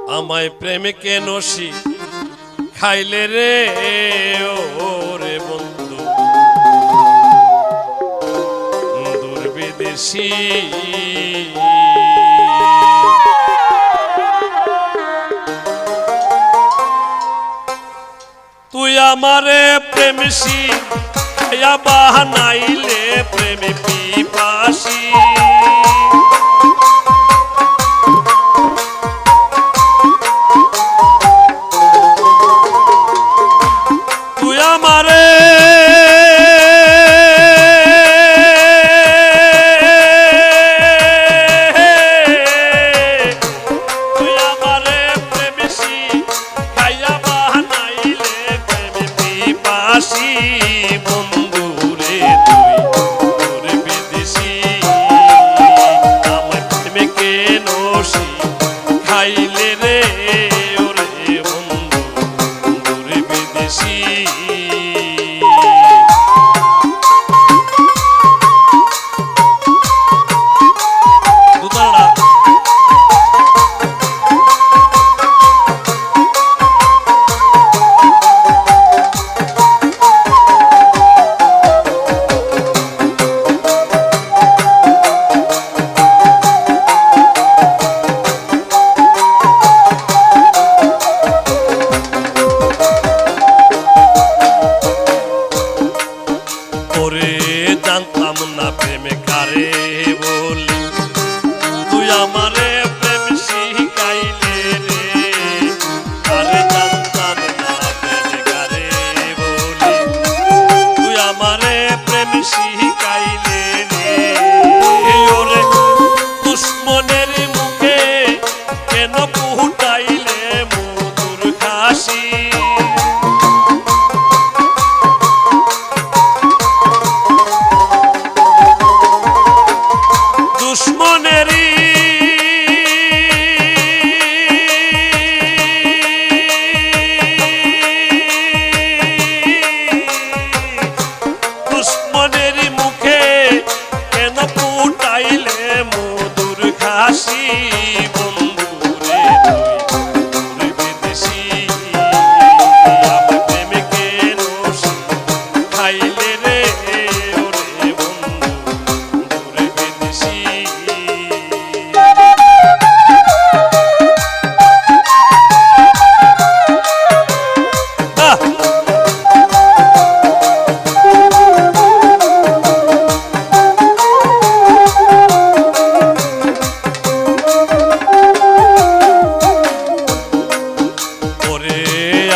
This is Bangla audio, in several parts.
আমায় প্রেম কেন খাইলে রে ও রে বন্ধু দুর্বিদেশী তুই আমারে প্রেম শিখাইয়া বাহানাইলে প্রেম পিপাসী তুই আমারে প্রেম শিখাইয়া বাহানাইলে প্রেম পিপাসী বন্ধু রে তুই বিদেশী আমার প্রেম কেন শিখাইলে রে ওরে বন্ধু বিদেশী জানতাম না প্রেমে কারে বলি তুই আমারে প্রেম শিখাইলে রে আরে জানতাম না প্রেমে কারে বলি তুই আমারে প্রেম শিখাইলে রে ওরে দুশ্মনের মুখে কেন ফুটাইলে মধুর হাসি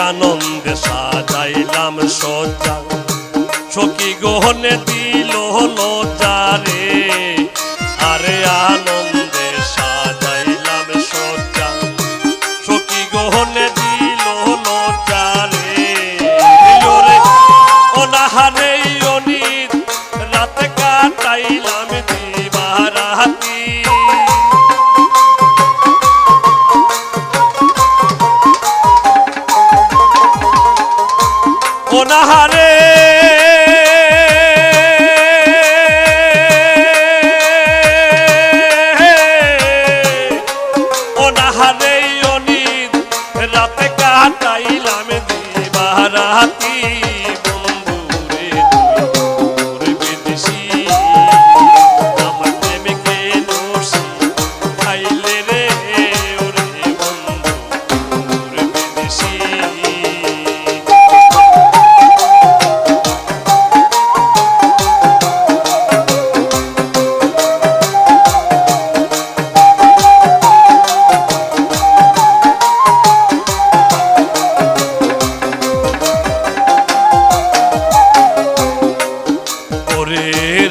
আনন্দে সাজাইলাম সজ্জা সখী গহনে দিল লজ্জারে আরে আনন্দে সাজাইলাম সজ্জা সখী গহনে দিল লজ্জারে ওরে অনাহারে অনিত রাতে কাটাইলাম দিবারাতি অনাহারে অনাহারে অনিত রাতে কাটাইলাম দিবারাতি বন্ধু রে তুই বিদেশী আমার প্রেমে কেন শিখাইলে রে ওরে বন্ধু বিদেশী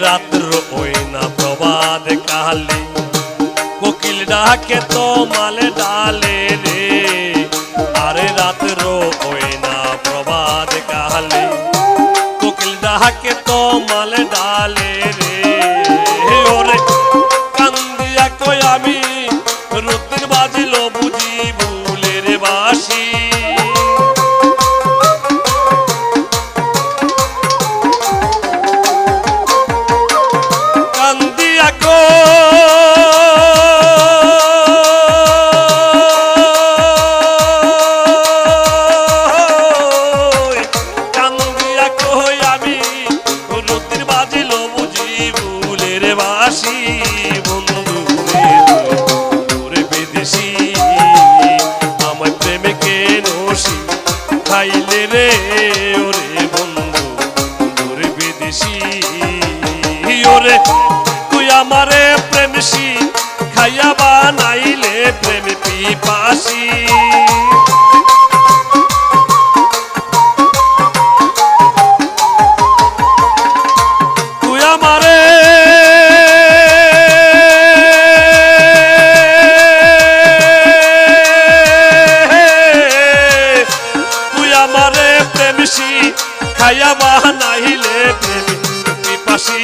রাত্র ওই না প্রবাদ কালে কোকিল ডাকে তো মালে ডালে রে আরে রাত্র ওই না প্রবাদ কালে কোকিল ডাকে তো মালে ডালে রে ওরে কান্দিয়া কই আমি রুদ্র বাজিল বুঝি ভুলের বাসি পিপাসী। তুই আমারে প্রেমিসি খাইয়া বানাইলে প্রেমী পিপাসী।